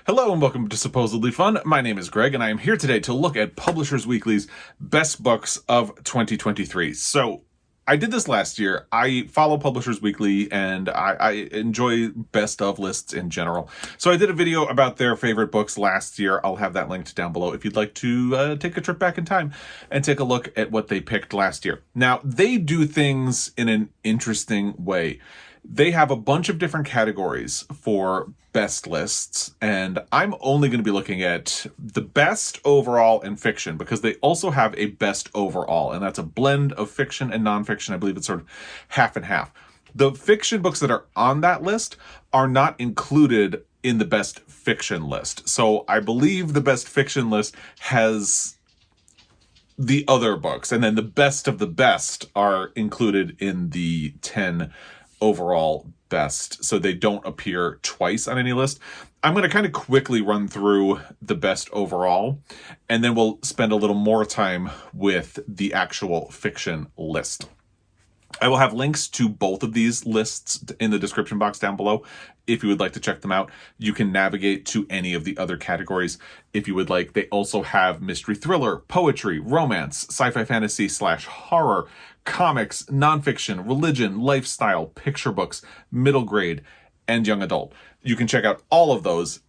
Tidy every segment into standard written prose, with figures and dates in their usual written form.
Hello and welcome to Supposedly Fun. My name is Greg and I am here today to look at Publishers Weekly's best books of 2023. So I did this last year. I follow Publishers Weekly and I enjoy best of lists in general. So I did a video about their favorite books last year. I'll have that linked down below if you'd like to take a trip back in time and take a look at what they picked last year. Now, they do things in an interesting way. They have a bunch of different categories for best lists, and I'm only going to be looking at the best overall in fiction because they also have a best overall, and that's a blend of fiction and nonfiction. I believe it's sort of half and half. The fiction books that are on that list are not included in the best fiction list. So I believe the best fiction list has the other books, and then the best of the best are included in the 10 overall best, so they don't appear twice on any list. I'm going to kind of quickly run through the best overall, and then we'll spend a little more time with the actual fiction list. I will have links to both of these lists in the description box down below if you would like to check them out. You can navigate to any of the other categories if you would like. They also have mystery thriller, poetry, romance, sci-fi fantasy / horror, comics, nonfiction, religion, lifestyle, picture books, middle grade, and young adult. You can check out all of those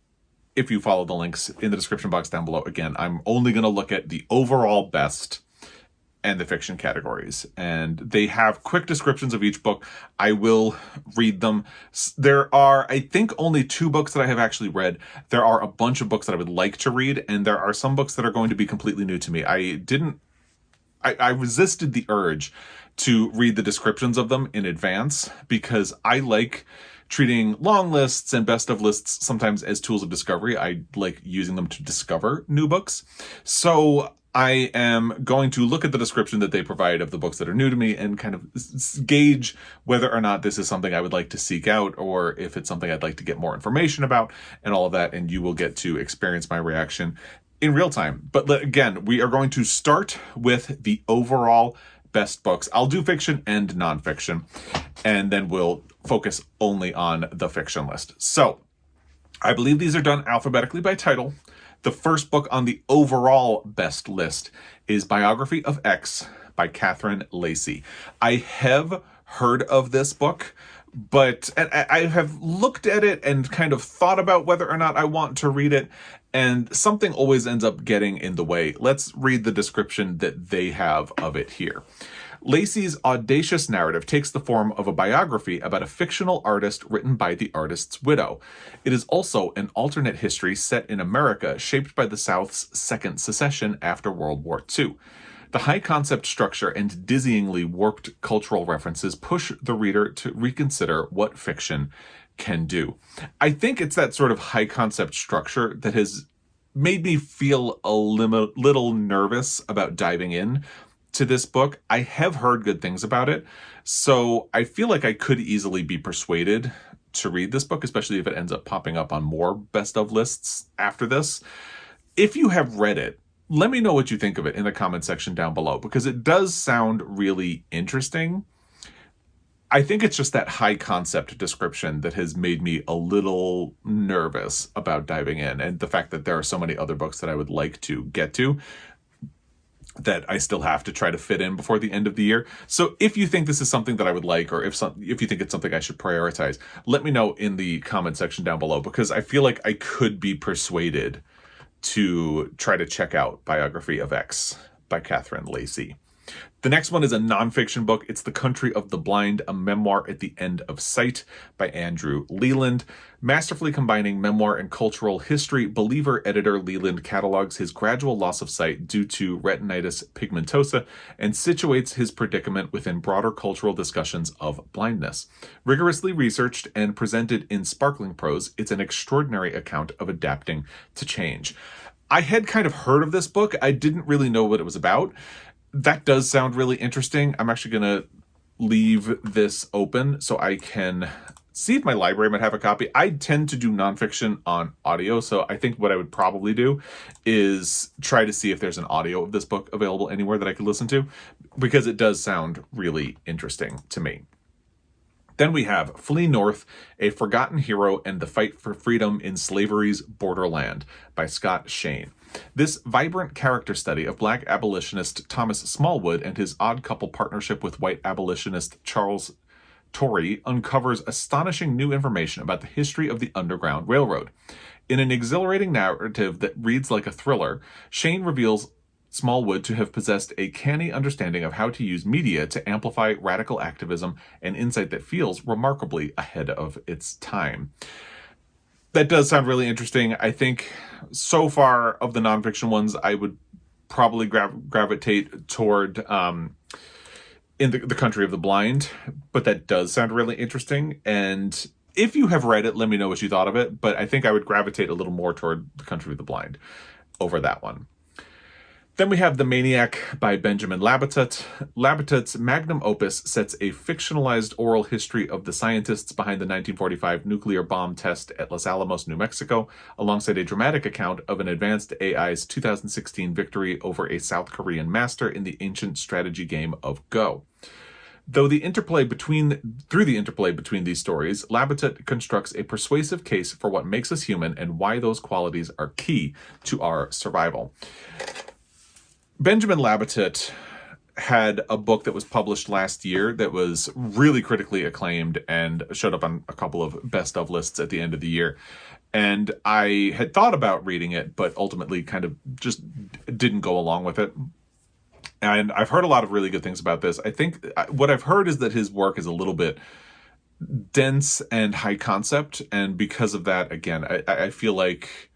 if you follow the links in the description box down below. Again, I'm only going to look at the overall best and the fiction categories, and they have quick descriptions of each book. I will read them. There are, I think, only 2 books that I have actually read. There are a bunch of books that I would like to read, and there are some books that are going to be completely new to me. I resisted the urge to read the descriptions of them in advance because I like treating long lists and best of lists sometimes as tools of discovery. I like using them to discover new books. So I am going to look at the description that they provide of the books that are new to me and kind of gauge whether or not this is something I would like to seek out or if it's something I'd like to get more information about and all of that. And you will get to experience my reaction in real time. But again, we are going to start with the overall best books. I'll do fiction and nonfiction, and then we'll focus only on the fiction list. So I believe these are done alphabetically by title. The first book on the overall best list is Biography of X by Catherine Lacey. I have heard of this book, but I have looked at it and kind of thought about whether or not I want to read it, and something always ends up getting in the way. Let's read the description that they have of it here. Lacey's audacious narrative takes the form of a biography about a fictional artist written by the artist's widow. It is also an alternate history set in America shaped by the South's second secession after World War II. The high-concept structure and dizzyingly warped cultural references push the reader to reconsider what fiction can do. I think it's that sort of high-concept structure that has made me feel a little nervous about diving in to this book. I have heard good things about it, so I feel like I could easily be persuaded to read this book, especially if it ends up popping up on more best of lists after this. If you have read it, let me know what you think of it in the comment section down below, because it does sound really interesting. I think it's just that high concept description that has made me a little nervous about diving in, and the fact that there are so many other books that I would like to get to that I still have to try to fit in before the end of the year. So if you think this is something that I would like, or if you think it's something I should prioritize, let me know in the comment section down below, because I feel like I could be persuaded to try to check out Biography of X by Catherine Lacey. The next one is a nonfiction book. It's The Country of the Blind, a memoir at the end of sight by Andrew Leland. Masterfully combining memoir and cultural history, Believer editor Leland catalogs his gradual loss of sight due to retinitis pigmentosa and situates his predicament within broader cultural discussions of blindness. Rigorously researched and presented in sparkling prose, it's an extraordinary account of adapting to change. I had kind of heard of this book. I didn't really know what it was about. That does sound really interesting. I'm actually going to leave this open so I can see if my library might have a copy. I tend to do nonfiction on audio, so I think what I would probably do is try to see if there's an audio of this book available anywhere that I could listen to, because it does sound really interesting to me. Then we have Flee North, A Forgotten Hero and the Fight for Freedom in Slavery's Borderland by Scott Shane. This vibrant character study of Black abolitionist Thomas Smallwood and his odd couple partnership with white abolitionist Charles Torrey uncovers astonishing new information about the history of the Underground Railroad. In an exhilarating narrative that reads like a thriller, Shane reveals Smallwood to have possessed a canny understanding of how to use media to amplify radical activism, an insight that feels remarkably ahead of its time. That does sound really interesting. I think so far of the nonfiction ones, I would probably gravitate toward In the Country of the Blind, but that does sound really interesting. And if you have read it, let me know what you thought of it. But I think I would gravitate a little more toward The Country of the Blind over that one. Then we have The Maniac by Benjamin Labatut. Labatut's magnum opus sets a fictionalized oral history of the scientists behind the 1945 nuclear bomb test at Los Alamos, New Mexico, alongside a dramatic account of an advanced AI's 2016 victory over a South Korean master in the ancient strategy game of Go. Through the interplay between these stories, Labatut constructs a persuasive case for what makes us human and why those qualities are key to our survival. Benjamin Labatut had a book that was published last year that was really critically acclaimed and showed up on a couple of best of lists at the end of the year. And I had thought about reading it, but ultimately kind of just didn't go along with it. And I've heard a lot of really good things about this. I think what I've heard is that his work is a little bit dense and high concept. And because of that, again, I feel like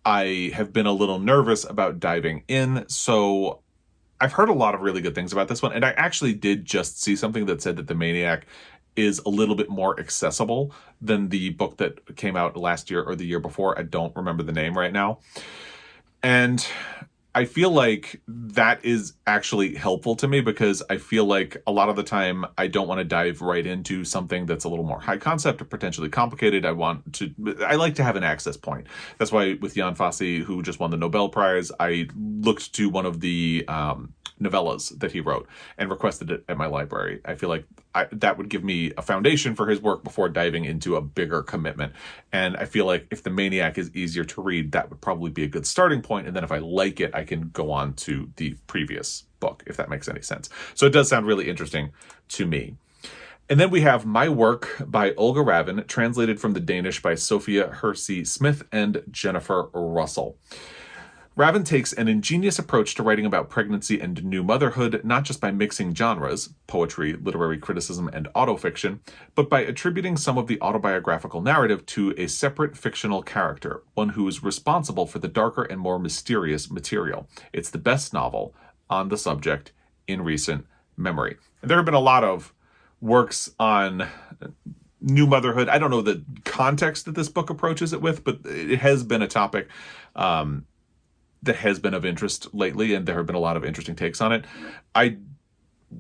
I have been a little nervous about diving in. So I've heard a lot of really good things about this one. And I actually did just see something that said that The Maniac is a little bit more accessible than the book that came out last year or the year before. I don't remember the name right now. And I feel like that is actually helpful to me because I feel like a lot of the time I don't want to dive right into something that's a little more high concept or potentially complicated. I like to have an access point. That's why with Jan Fosse, who just won the Nobel Prize, I looked to one of the novellas that he wrote and requested it at my library. I feel like that would give me a foundation for his work before diving into a bigger commitment. And I feel like if The Maniac is easier to read, that would probably be a good starting point. And then if I like it, I can go on to the previous book, if that makes any sense. So it does sound really interesting to me. And then we have My Work by Olga Ravn, translated from the Danish by Sophia Hersi Smith and Jennifer Russell. Ravn takes an ingenious approach to writing about pregnancy and new motherhood, not just by mixing genres, poetry, literary criticism, and autofiction, but by attributing some of the autobiographical narrative to a separate fictional character, one who is responsible for the darker and more mysterious material. It's the best novel on the subject in recent memory. And there have been a lot of works on new motherhood. I don't know the context that this book approaches it with, but it has been a topic that has been of interest lately, and there have been a lot of interesting takes on it. I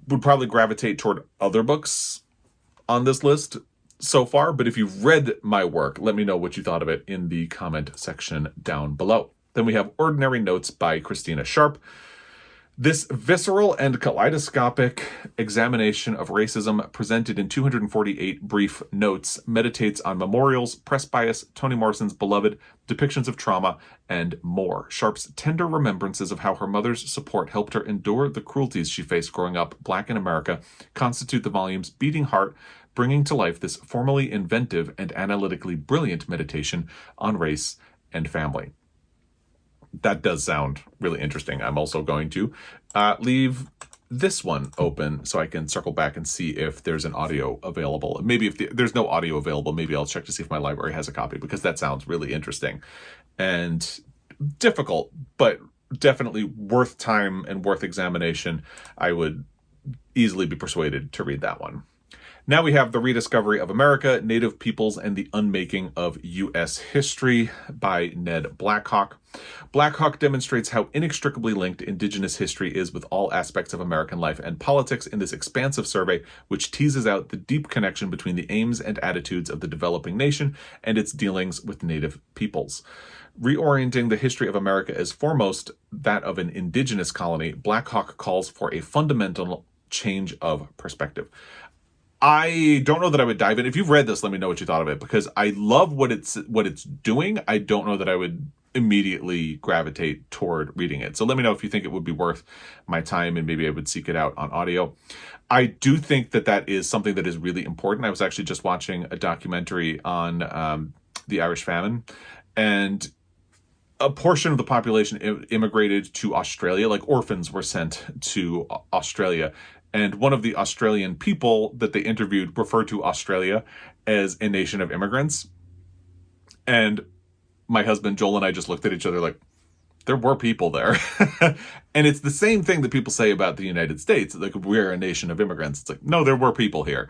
would probably gravitate toward other books on this list so far, but if you've read My Work, let me know what you thought of it in the comment section down below. Then we have Ordinary Notes by Christina Sharpe. This visceral and kaleidoscopic examination of racism, presented in 248 brief notes, meditates on memorials, press bias, Toni Morrison's Beloved, depictions of trauma, and more. Sharpe's tender remembrances of how her mother's support helped her endure the cruelties she faced growing up Black in America constitute the volume's beating heart, bringing to life this formally inventive and analytically brilliant meditation on race and family. That does sound really interesting. I'm also going to leave this one open so I can circle back and see if there's an audio available. Maybe if there's no audio available, maybe I'll check to see if my library has a copy, because that sounds really interesting and difficult, but definitely worth time and worth examination. I would easily be persuaded to read that one. Now we have The Rediscovery of America, Native Peoples and the Unmaking of U.S. History by Ned Blackhawk. Blackhawk demonstrates how inextricably linked Indigenous history is with all aspects of American life and politics in this expansive survey, which teases out the deep connection between the aims and attitudes of the developing nation and its dealings with Native peoples. Reorienting the history of America as foremost that of an indigenous colony, Blackhawk calls for a fundamental change of perspective. I don't know that I would dive in. If you've read this, let me know what you thought of it, because I love what it's doing. I don't know that I would immediately gravitate toward reading it. So let me know if you think it would be worth my time, and maybe I would seek it out on audio. I do think that is something that is really important. I was actually just watching a documentary on the Irish famine, and a portion of the population immigrated to Australia. Like, orphans were sent to Australia. And one of the Australian people that they interviewed referred to Australia as a nation of immigrants. And my husband, Joel, and I just looked at each other like, there were people there. And it's the same thing that people say about the United States. Like, we're a nation of immigrants. It's like, no, there were people here.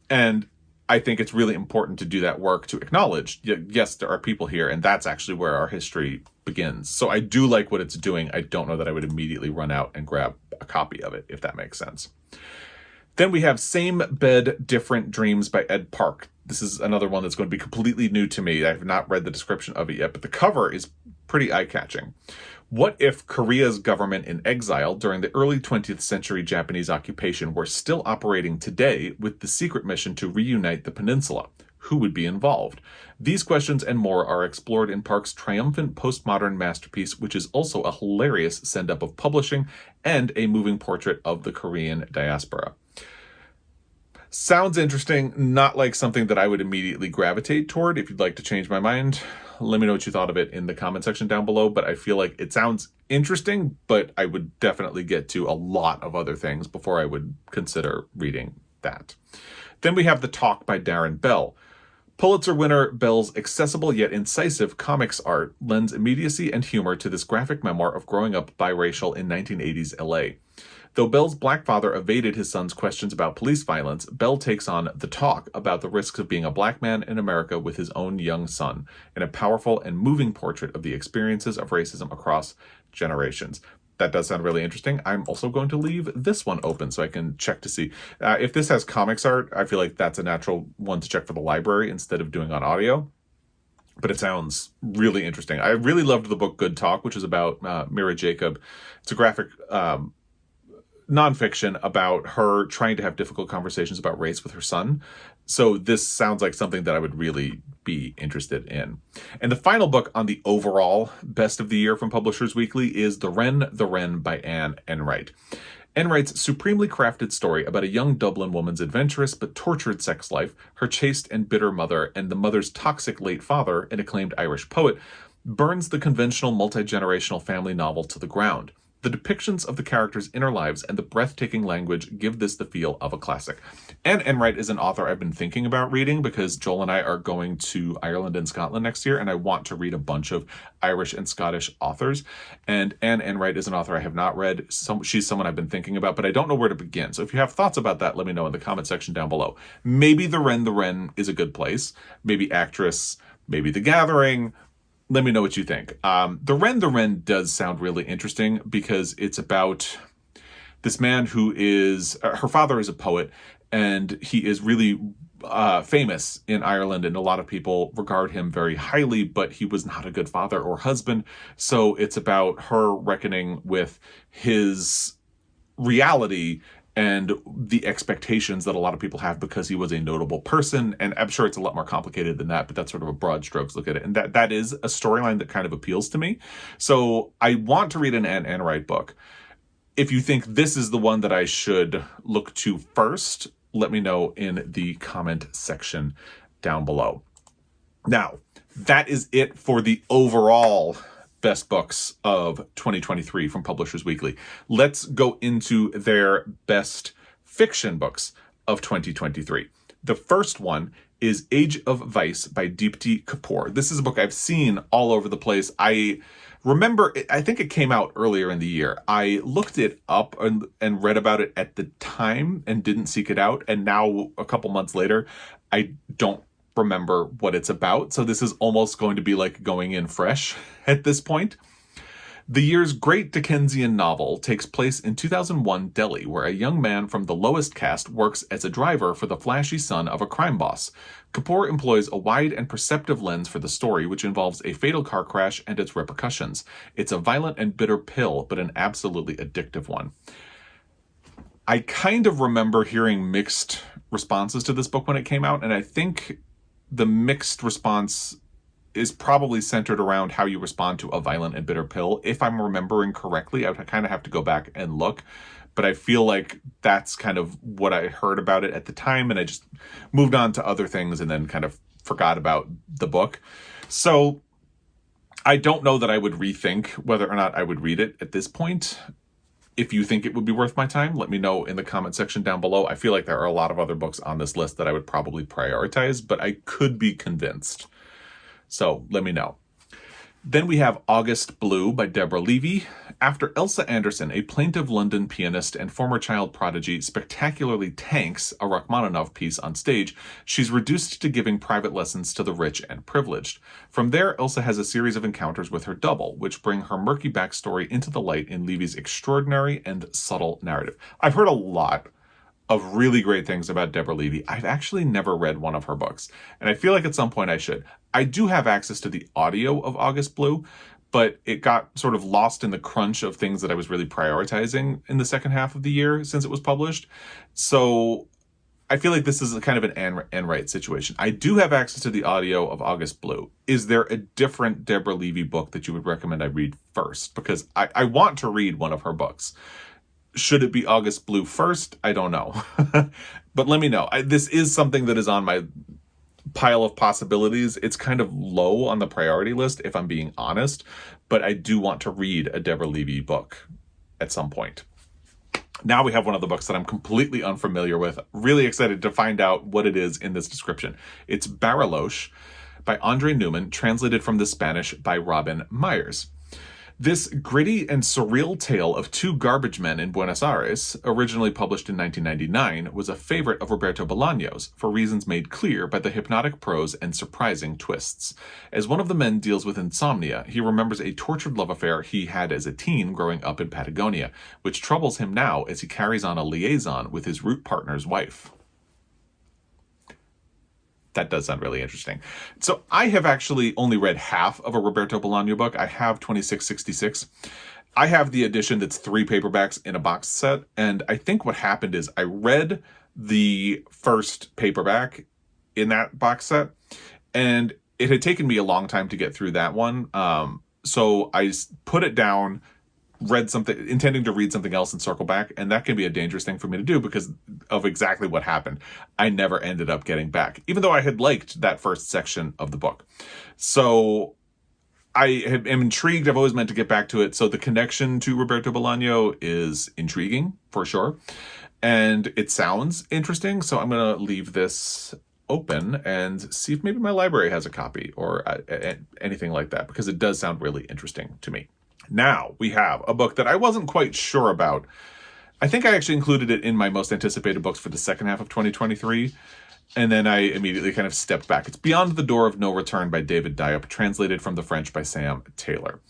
And I think it's really important to do that work to acknowledge, yes, there are people here, and that's actually where our history begins. So I do like what it's doing. I don't know that I would immediately run out and grab a copy of it, if that makes sense. Then we have Same Bed, Different Dreams by Ed Park. This is another one that's going to be completely new to me. I have not read the description of it yet, but the cover is pretty eye-catching. What if Korea's government in exile during the early 20th century Japanese occupation were still operating today with the secret mission to reunite the peninsula? Who would be involved? These questions and more are explored in Park's triumphant postmodern masterpiece, which is also a hilarious send-up of publishing and a moving portrait of the Korean diaspora. Sounds interesting, not like something that I would immediately gravitate toward. If you'd like to change my mind, let me know what you thought of it in the comment section down below. But I feel like it sounds interesting, but I would definitely get to a lot of other things before I would consider reading that. Then we have The Talk by Darrin Bell. Pulitzer winner Bell's accessible yet incisive comics art lends immediacy and humor to this graphic memoir of growing up biracial in 1980s LA. Though Bell's black father evaded his son's questions about police violence, Bell takes on The Talk about the risks of being a black man in America with his own young son, in a powerful and moving portrait of the experiences of racism across generations. That does sound really interesting. I'm also going to leave this one open so I can check to see. If this has comics art, I feel like that's a natural one to check for the library instead of doing on audio. But it sounds really interesting. I really loved the book Good Talk, which is about Mira Jacob. It's a graphic nonfiction about her trying to have difficult conversations about race with her son. So this sounds like something that I would really be interested in. And the final book on the overall best of the year from Publishers Weekly is The Wren by Anne Enright. Enright's supremely crafted story about a young Dublin woman's adventurous but tortured sex life, her chaste and bitter mother, and the mother's toxic late father, an acclaimed Irish poet, burns the conventional multi-generational family novel to the ground. The depictions of the characters' inner lives and the breathtaking language give this the feel of a classic. Anne Enright is an author I've been thinking about reading because Joel and I are going to Ireland and Scotland next year, and I want to read a bunch of Irish and Scottish authors. And Anne Enright is an author I have not read. She's someone I've been thinking about, but I don't know where to begin. So if you have thoughts about that, let me know in the comment section down below. Maybe The Wren is a good place. Maybe Actress, maybe The Gathering. Let me know what you think. The Wren does sound really interesting because it's about this man who is, her father is a poet, and he is really famous in Ireland, and a lot of people regard him very highly, but he was not a good father or husband. So it's about her reckoning with his reality and the expectations that a lot of people have because he was a notable person. And I'm sure it's a lot more complicated than that, but that's sort of a broad strokes look at it. And that is a storyline that kind of appeals to me. So I want to read an Anne Enright book. If you think this is the one that I should look to first, let me know in the comment section down below. Now, that is it for the overall best books of 2023 from Publishers Weekly. Let's go into their best fiction books of 2023. The first one is Age of Vice by Deepti Kapoor. This is a book I've seen all over the place. I remember, I think it came out earlier in the year. I looked it up and read about it at the time and didn't seek it out. And now, a couple months later, I don't remember what it's about. So this is almost going to be like going in fresh at this point. The year's great Dickensian novel takes place in 2001 Delhi, where a young man from the lowest caste works as a driver for the flashy son of a crime boss. Kapoor employs a wide and perceptive lens for the story, which involves a fatal car crash and its repercussions. It's a violent and bitter pill, but an absolutely addictive one. I kind of remember hearing mixed responses to this book when it came out, and I think the mixed response is probably centered around how you respond to A Violent and Bitter Pill. If I'm remembering correctly, I would kind of have to go back and look, but I feel like that's kind of what I heard about it at the time, and I just moved on to other things and then kind of forgot about the book. So I don't know that I would rethink whether or not I would read it at this point. If you think it would be worth my time, let me know in the comment section down below. I feel like there are a lot of other books on this list that I would probably prioritize, but I could be convinced. So let me know. Then we have August Blue by Deborah Levy. After Elsa Anderson, a plaintive London pianist and former child prodigy, spectacularly tanks a Rachmaninoff piece on stage, she's reduced to giving private lessons to the rich and privileged. From there, Elsa has a series of encounters with her double, which bring her murky backstory into the light in Levy's extraordinary and subtle narrative. I've heard a lot of really great things about Deborah Levy. I've actually never read one of her books, and I feel like at some point I should. I do have access to the audio of August Blue, but it got sort of lost in the crunch of things that I was really prioritizing in the second half of the year since it was published. So I feel like this is a kind of an Enright situation. I do have access to the audio of August Blue. Is there a different Deborah Levy book that you would recommend I read first? Because I want to read one of her books. Should it be August Blue first? I don't know. But let me know. This is something that is on my pile of possibilities. It's kind of low on the priority list, if I'm being honest. But I do want to read a Deborah Levy book at some point. Now we have one of the books that I'm completely unfamiliar with. Really excited to find out what it is in this description. It's Bariloche by Andrés Neuman, translated from the Spanish by Robin Myers. This gritty and surreal tale of two garbage men in Buenos Aires, originally published in 1999, was a favorite of Roberto Bolaño's, for reasons made clear by the hypnotic prose and surprising twists. As one of the men deals with insomnia, he remembers a tortured love affair he had as a teen growing up in Patagonia, which troubles him now as he carries on a liaison with his route partner's wife. That does sound really interesting. So I have actually only read half of a Roberto Bolaño book. I have 2666. I have the edition that's 3 paperbacks in a box set. And I think what happened is I read the first paperback in that box set, and it had taken me a long time to get through that one. So I put it down, read something, intending to read something else and circle back, and that can be a dangerous thing for me to do because of exactly what happened. I never ended up getting back, even though I had liked that first section of the book. So I am intrigued. I've always meant to get back to it. So the connection to Roberto Bolaño is intriguing for sure, and it sounds interesting. So I'm going to leave this open and see if maybe my library has a copy or anything like that, because it does sound really interesting to me. Now we have a book that I wasn't quite sure about. I think I actually included it in my most anticipated books for the second half of 2023. And then I immediately kind of stepped back. It's Beyond the Door of No Return by David Diop, translated from the French by Sam Taylor.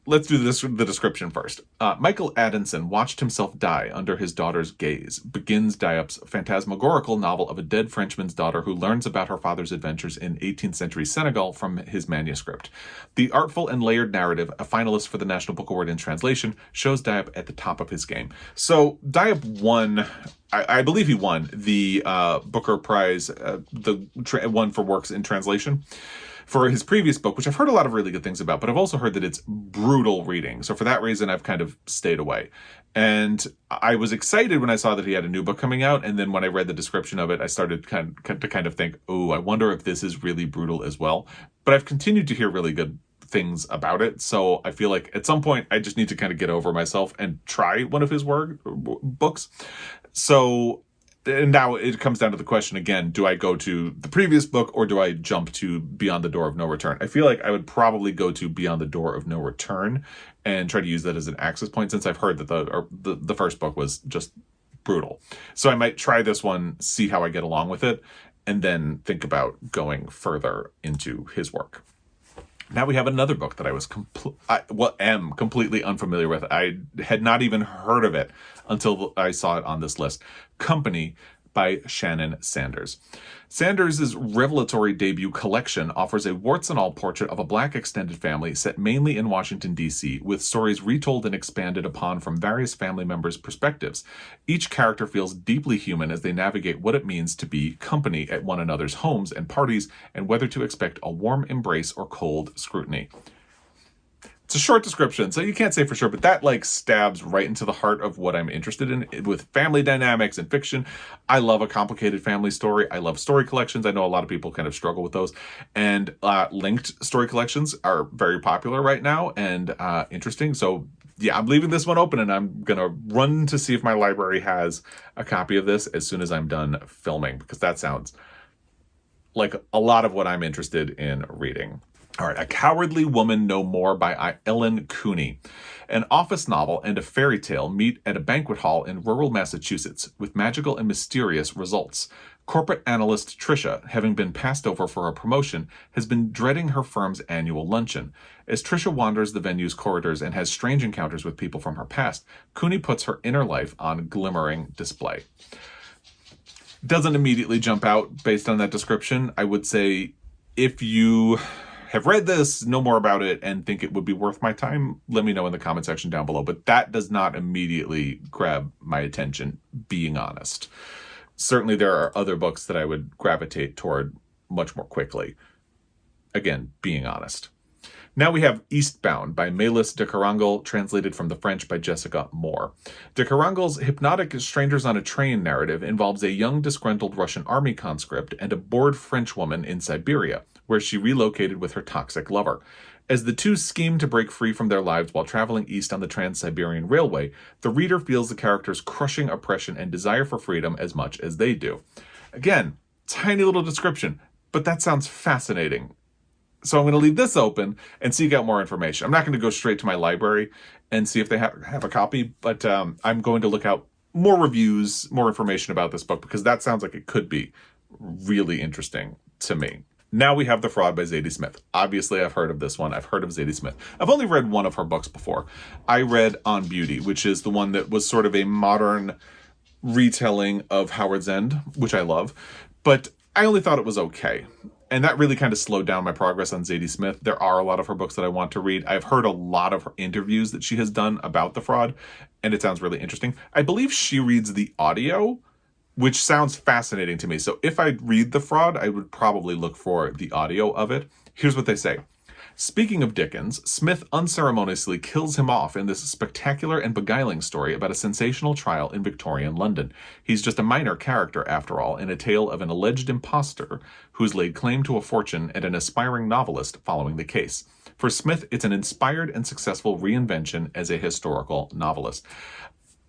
Let's do the description first. Michael Addinson watched himself die under his daughter's gaze, begins Diop's phantasmagorical novel of a dead Frenchman's daughter who learns about her father's adventures in 18th century Senegal from his manuscript. The artful and layered narrative, a finalist for the National Book Award in Translation, shows Diop at the top of his game. So Diop won, I believe he won the Booker Prize, one for works in translation, for his previous book, which I've heard a lot of really good things about, but I've also heard that it's brutal reading. So for that reason, I've kind of stayed away. And I was excited when I saw that he had a new book coming out. And then when I read the description of it, I started to kind of think, oh, I wonder if this is really brutal as well. But I've continued to hear really good things about it. So I feel like at some point, I just need to kind of get over myself and try one of his books. So... And now it comes down to the question again, do I go to the previous book or do I jump to Beyond the Door of No Return? I feel like I would probably go to Beyond the Door of No Return and try to use that as an access point, since I've heard that the first book was just brutal. So I might try this one, see how I get along with it, and then think about going further into his work. Now we have another book that I was am completely unfamiliar with. I had not even heard of it until I saw it on this list. Company by Shannon Sanders. Sanders' revelatory debut collection offers a warts-and-all portrait of a Black extended family set mainly in Washington, D.C., with stories retold and expanded upon from various family members' perspectives. Each character feels deeply human as they navigate what it means to be company at one another's homes and parties, and whether to expect a warm embrace or cold scrutiny. It's a short description, so you can't say for sure, but that stabs right into the heart of what I'm interested in with family dynamics and fiction. I love a complicated family story. I love story collections. I know a lot of people kind of struggle with those. And linked story collections are very popular right now and interesting. So yeah, I'm leaving this one open, and I'm going to run to see if my library has a copy of this as soon as I'm done filming, because that sounds like a lot of what I'm interested in reading. All right, A Cowardly Woman No More by Ellen Cooney. An office novel and a fairy tale meet at a banquet hall in rural Massachusetts with magical and mysterious results. Corporate analyst Tricia, having been passed over for a promotion, has been dreading her firm's annual luncheon. As Tricia wanders the venue's corridors and has strange encounters with people from her past, Cooney puts her inner life on glimmering display. Doesn't immediately jump out based on that description. I would say if you have read this, know more about it, and think it would be worth my time, let me know in the comment section down below. But that does not immediately grab my attention, being honest. Certainly there are other books that I would gravitate toward much more quickly. Again, being honest. Now we have Eastbound by Maylis de Kerangal, translated from the French by Jessica Moore. De Kerangal's hypnotic strangers on a train narrative involves a young disgruntled Russian army conscript and a bored French woman in Siberia, where she relocated with her toxic lover. As the two scheme to break free from their lives while traveling east on the Trans-Siberian Railway, the reader feels the characters' crushing oppression and desire for freedom as much as they do. Again, tiny little description, but that sounds fascinating. So I'm going to leave this open and seek out more information. I'm not going to go straight to my library and see if they have a copy, but I'm going to look out more reviews, more information about this book, because that sounds like it could be really interesting to me. Now we have The Fraud by Zadie Smith. Obviously, I've heard of this one. I've heard of Zadie Smith. I've only read one of her books before. I read On Beauty, which is the one that was sort of a modern retelling of Howard's End, which I love. But I only thought it was okay. And that really kind of slowed down my progress on Zadie Smith. There are a lot of her books that I want to read. I've heard a lot of her interviews that she has done about The Fraud, and it sounds really interesting. I believe she reads the audio, which sounds fascinating to me. So if I read The Fraud, I would probably look for the audio of it. Here's what they say. Speaking of Dickens, Smith unceremoniously kills him off in this spectacular and beguiling story about a sensational trial in Victorian London. He's just a minor character, after all, in a tale of an alleged impostor who's laid claim to a fortune and an aspiring novelist following the case. For Smith, it's an inspired and successful reinvention as a historical novelist.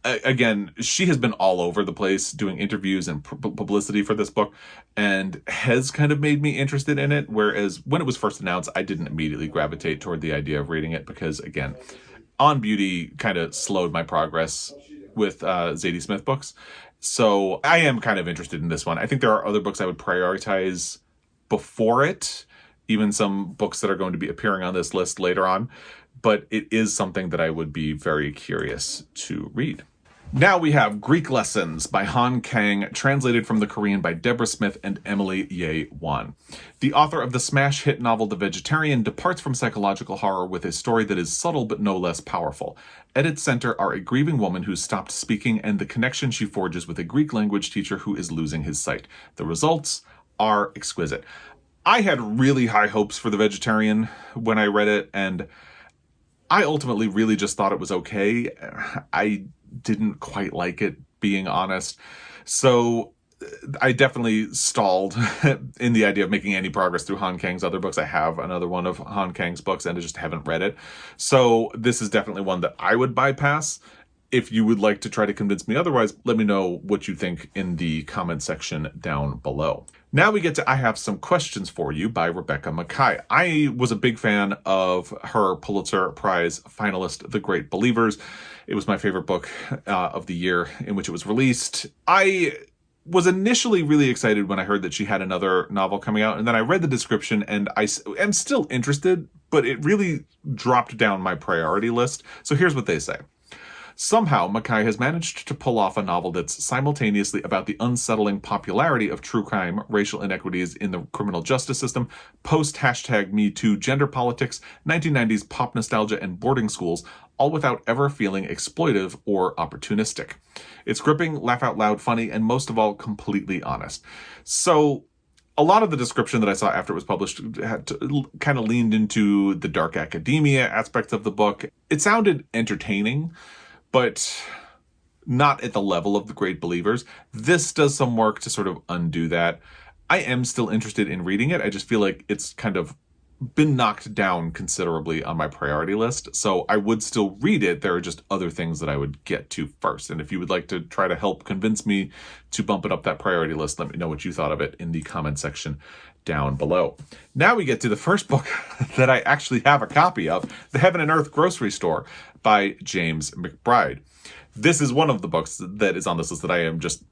Again, she has been all over the place doing interviews and publicity for this book, and has kind of made me interested in it, whereas when it was first announced, I didn't immediately gravitate toward the idea of reading it, because, again, On Beauty kind of slowed my progress with Zadie Smith books. So I am kind of interested in this one. I think there are other books I would prioritize before it, even some books that are going to be appearing on this list later on, but it is something that I would be very curious to read. Now we have Greek Lessons by Han Kang, translated from the Korean by Deborah Smith and Emily Ye Wan. The author of the smash hit novel The Vegetarian departs from psychological horror with a story that is subtle but no less powerful. At its center are a grieving woman who's stopped speaking and the connection she forges with a Greek language teacher who is losing his sight. The results are exquisite. I had really high hopes for The Vegetarian when I read it, and I ultimately really just thought it was okay. I didn't quite like it, being honest. So I definitely stalled in the idea of making any progress through Han Kang's other books. I have another one of Han Kang's books and I just haven't read it. So this is definitely one that I would bypass. If you would like to try to convince me otherwise, let me know what you think in the comment section down below. Now we get to I Have Some Questions For You by Rebecca Makkai. I was a big fan of her Pulitzer Prize finalist, The Great Believers. It was my favorite book of the year in which it was released. I was initially really excited when I heard that she had another novel coming out, and then I read the description and I am still interested, but it really dropped down my priority list. So here's what they say. Somehow, Mackay has managed to pull off a novel that's simultaneously about the unsettling popularity of true crime, racial inequities in the criminal justice system, post-#MeToo gender politics, 1990s pop nostalgia, and boarding schools, all without ever feeling exploitive or opportunistic. It's gripping, laugh-out-loud funny, and most of all, completely honest. So, a lot of the description that I saw after it was published kind of leaned into the dark academia aspects of the book. It sounded entertaining, but not at the level of The Great Believers. This does some work to sort of undo that. I am still interested in reading it. I just feel like it's kind of been knocked down considerably on my priority list, so I would still read it. There are just other things that I would get to first, and if you would like to try to help convince me to bump it up that priority list, let me know what you thought of it in the comment section down below. Now we get to the first book that I actually have a copy of, The Heaven and Earth Grocery Store by James McBride. This is one of the books that is on this list that I am just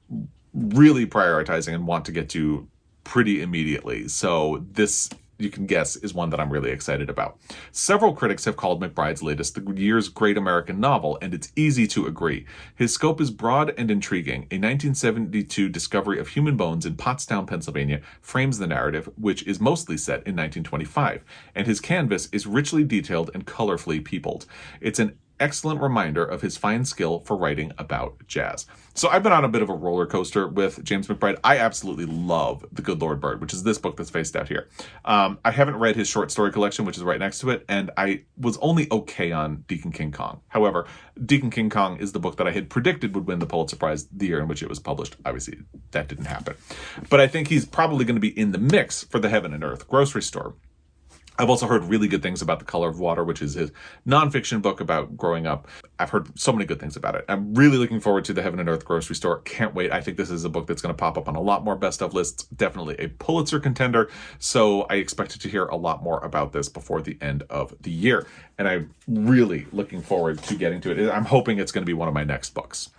really prioritizing and want to get to pretty immediately. So this, you can guess, is one that I'm really excited about. Several critics have called McBride's latest the year's great American novel, and it's easy to agree. His scope is broad and intriguing. A 1972 discovery of human bones in Pottstown, Pennsylvania, frames the narrative, which is mostly set in 1925, and his canvas is richly detailed and colorfully peopled. It's an excellent reminder of his fine skill for writing about jazz. So I've been on a bit of a roller coaster with James McBride. I absolutely love The Good Lord Bird, which is this book that's faced out here. I haven't read his short story collection, which is right next to it, and I was only okay on Deacon King Kong. However, Deacon King Kong is the book that I had predicted would win the Pulitzer Prize the year in which it was published. Obviously, that didn't happen. But I think he's probably going to be in the mix for The Heaven and Earth Grocery Store. I've also heard really good things about The Color of Water, which is his nonfiction book about growing up. I've heard so many good things about it. I'm really looking forward to The Heaven and Earth Grocery Store. Can't wait. I think this is a book that's going to pop up on a lot more best of lists. Definitely a Pulitzer contender. So I expect to hear a lot more about this before the end of the year. And I'm really looking forward to getting to it. I'm hoping it's going to be one of my next books.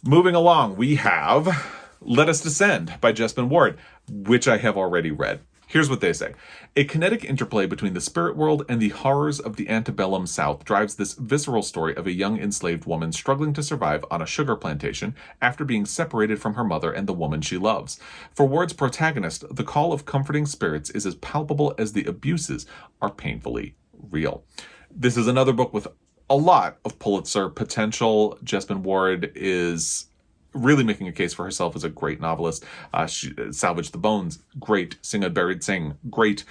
Moving along, we have Let Us Descend by Jespen Ward, which I have already read. Here's what they say. A kinetic interplay between the spirit world and the horrors of the antebellum South drives this visceral story of a young enslaved woman struggling to survive on a sugar plantation after being separated from her mother and the woman she loves. For Ward's protagonist, the call of comforting spirits is as palpable as the abuses are painfully real. This is another book with a lot of Pulitzer potential. Jespen Ward is really making a case for herself as a great novelist. She Salvage the Bones, great. Sing a Buried Sing, great.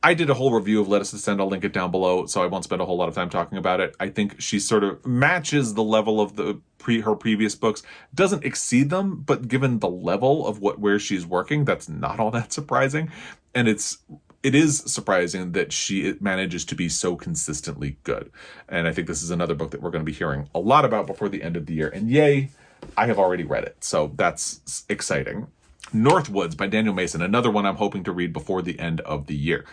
I did a whole review of Let Us Descend. I'll link it down below, so I won't spend a whole lot of time talking about it. I think she sort of matches the level of her previous books. Doesn't exceed them, but given the level of where she's working, that's not all that surprising. And it is surprising that she manages to be so consistently good. And I think this is another book that we're going to be hearing a lot about before the end of the year. And yay, I have already read it, so that's exciting. Northwoods by Daniel Mason, another one I'm hoping to read before the end of the year.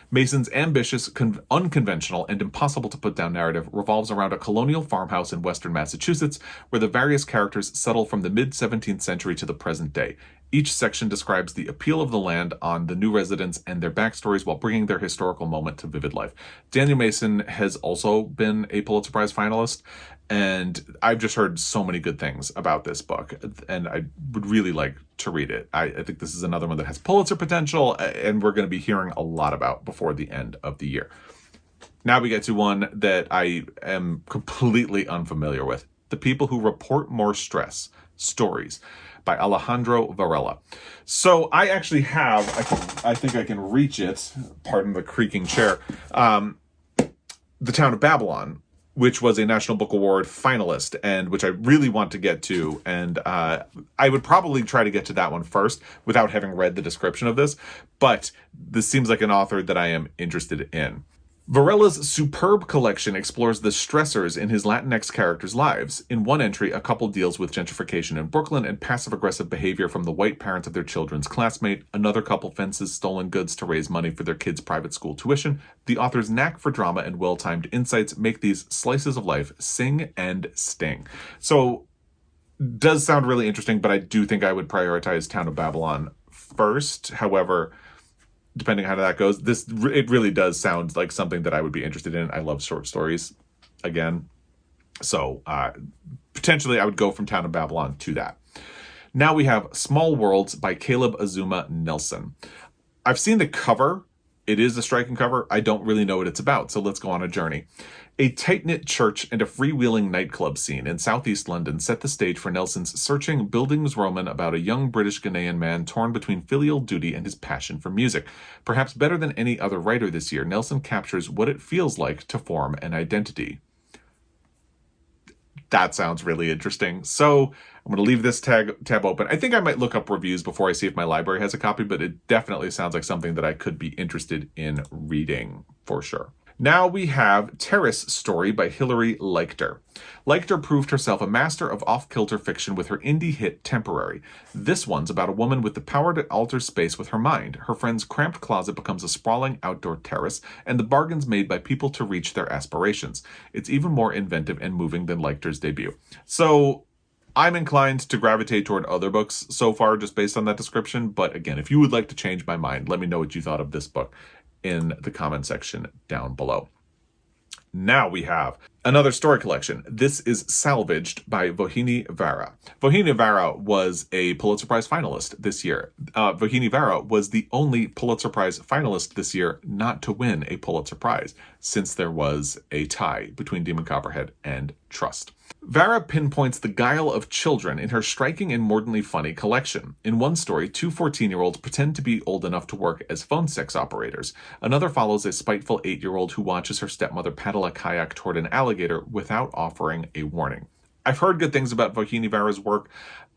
Mason's ambitious, unconventional, and impossible to put down narrative revolves around a colonial farmhouse in western Massachusetts where the various characters settle from the mid-17th century to the present day. Each section describes the appeal of the land on the new residents and their backstories while bringing their historical moment to vivid life. Daniel Mason has also been a Pulitzer Prize finalist, and I've just heard so many good things about this book, and I would really like to read it. I think this is another one that has Pulitzer potential, and we're going to be hearing a lot about before the end of the year. Now we get to one that I am completely unfamiliar with. The People Who Report More Stress, Stories by Alejandro Varela. So I actually have, I think I can reach it, pardon the creaking chair, The Town of Babylon, which was a National Book Award finalist, and which I really want to get to. And I would probably try to get to that one first without having read the description of this, but this seems like an author that I am interested in. Varela's superb collection explores the stressors in his Latinx characters' lives. In one entry, a couple deals with gentrification in Brooklyn and passive-aggressive behavior from the white parents of their children's classmate. Another couple fences stolen goods to raise money for their kids' private school tuition. The author's knack for drama and well-timed insights make these slices of life sing and sting. So, does sound really interesting, but I do think I would prioritize Town of Babylon first. However, depending on how that goes, it really does sound like something that I would be interested in. I love short stories. Again, So potentially I would go from Town of Babylon to that. Now we have Small Worlds by Caleb Azuma Nelson. I've seen the cover. It is a striking cover. I don't really know what it's about, so let's go on a journey. A tight-knit church and a freewheeling nightclub scene in southeast London set the stage for Nelson's searching Bildungsroman about a young British Ghanaian man torn between filial duty and his passion for music. Perhaps better than any other writer this year, Nelson captures what it feels like to form an identity. That sounds really interesting. So I'm going to leave this tab open. I think I might look up reviews before I see if my library has a copy, but it definitely sounds like something that I could be interested in reading for sure. Now we have Terrace Story by Hilary Leichter. Leichter proved herself a master of off-kilter fiction with her indie hit Temporary. This one's about a woman with the power to alter space with her mind. Her friend's cramped closet becomes a sprawling outdoor terrace, and the bargains made by people to reach their aspirations. It's even more inventive and moving than Leichter's debut. So I'm inclined to gravitate toward other books so far just based on that description, but again, if you would like to change my mind, let me know what you thought of this book in the comment section down below. Now we have another story collection. This is Salvaged by Vohini Vara. Vohini Vara was a Pulitzer Prize finalist this year. Vohini Vara was the only Pulitzer Prize finalist this year not to win a Pulitzer Prize, since there was a tie between Demon Copperhead and Trust. Vara pinpoints the guile of children in her striking and mordantly funny collection. In one story, two 14-year-olds pretend to be old enough to work as phone sex operators. Another follows a spiteful 8-year-old who watches her stepmother paddle a kayak toward an alligator without offering a warning. I've heard good things about Vohini Vara's work.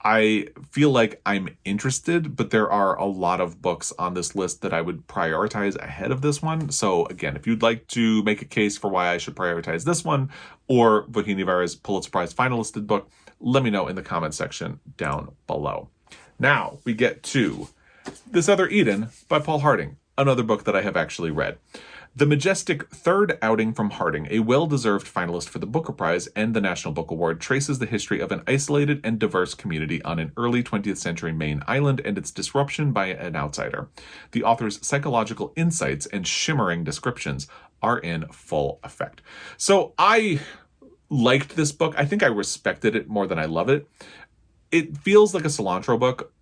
I feel like I'm interested, but there are a lot of books on this list that I would prioritize ahead of this one. So again, if you'd like to make a case for why I should prioritize this one or Vohini Vara's Pulitzer Prize finalisted book, let me know in the comment section down below. Now we get to This Other Eden by Paul Harding, another book that I have actually read. The majestic third outing from Harding, a well-deserved finalist for the Booker Prize and the National Book Award, traces the history of an isolated and diverse community on an early 20th century Maine island and its disruption by an outsider. The author's psychological insights and shimmering descriptions are in full effect. So I liked this book. I think I respected it more than I love it. It feels like a cilantro book.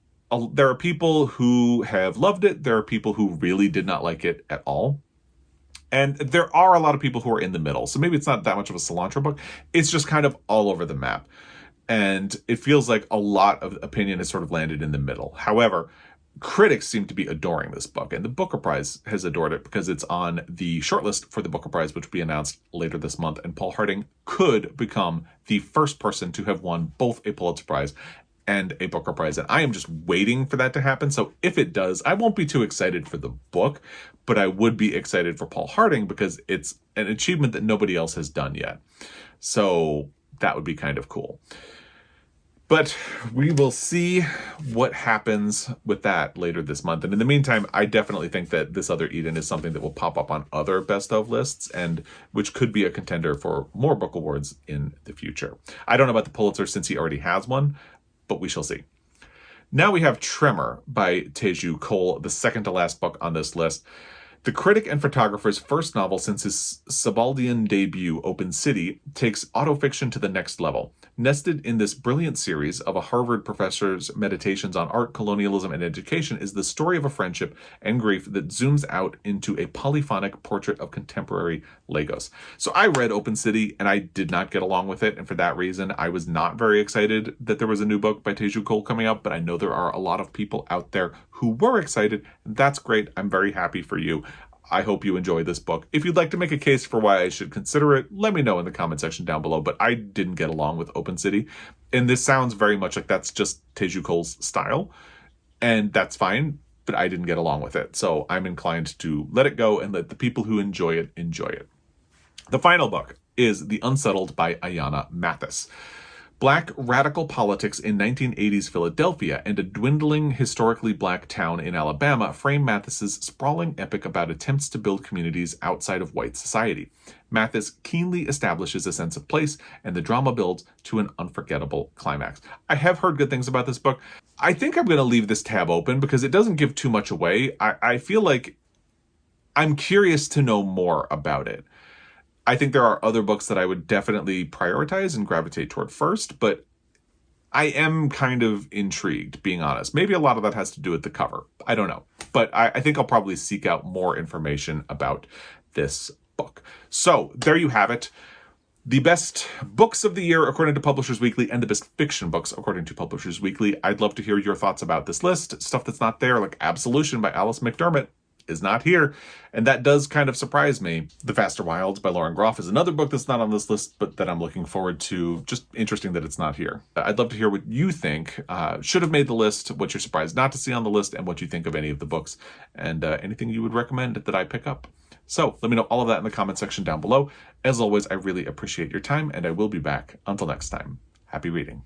There are people who have loved it. There are people who really did not like it at all. And there are a lot of people who are in the middle. So maybe it's not that much of a cilantro book. It's just kind of all over the map. And it feels like a lot of opinion has sort of landed in the middle. However, critics seem to be adoring this book. And the Booker Prize has adored it because it's on the shortlist for the Booker Prize, which will be announced later this month. And Paul Harding could become the first person to have won both a Pulitzer Prize and a Booker Prize. And I am just waiting for that to happen. So if it does, I won't be too excited for the book, but I would be excited for Paul Harding because it's an achievement that nobody else has done yet. So that would be kind of cool. But we will see what happens with that later this month. And in the meantime, I definitely think that This Other Eden is something that will pop up on other best of lists and which could be a contender for more book awards in the future. I don't know about the Pulitzer since he already has one, but we shall see. Now we have Tremor by Teju Cole, the second to last book on this list. The critic and photographer's first novel since his Sabaldian debut, Open City, takes autofiction to the next level. Nested in this brilliant series of a Harvard professor's meditations on art, colonialism, and education is the story of a friendship and grief that zooms out into a polyphonic portrait of contemporary Lagos. So I read Open City and I did not get along with it, and for that reason, I was not very excited that there was a new book by Teju Cole coming up, but I know there are a lot of people out there who were excited, and that's great. I'm very happy for you. I hope you enjoy this book. If you'd like to make a case for why I should consider it, let me know in the comment section down below, but I didn't get along with Open City, and this sounds very much like that's just Teju Cole's style, and that's fine, but I didn't get along with it, so I'm inclined to let it go and let the people who enjoy it, enjoy it. The final book is The Unsettled by Ayanna Mathis. Black radical politics in 1980s Philadelphia and a dwindling historically black town in Alabama frame Mathis's sprawling epic about attempts to build communities outside of white society. Mathis keenly establishes a sense of place, and the drama builds to an unforgettable climax. I have heard good things about this book. I think I'm going to leave this tab open because it doesn't give too much away. I feel like I'm curious to know more about it. I think there are other books that I would definitely prioritize and gravitate toward first, but I am kind of intrigued, being honest. Maybe a lot of that has to do with the cover. I don't know. But I think I'll probably seek out more information about this book. So there you have it. The best books of the year according to Publishers Weekly and the best fiction books according to Publishers Weekly. I'd love to hear your thoughts about this list. Stuff that's not there, like Absolution by Alice McDermott, is not here, and that does kind of surprise me. The Faster Wilds by Lauren Groff is another book that's not on this list, but that I'm looking forward to. Just interesting that it's not here. I'd love to hear what you think should have made the list, what you're surprised not to see on the list, and what you think of any of the books, and anything you would recommend that I pick up. So let me know all of that in the comment section down below. As always, I really appreciate your time, and I will be back. Until next time, happy reading.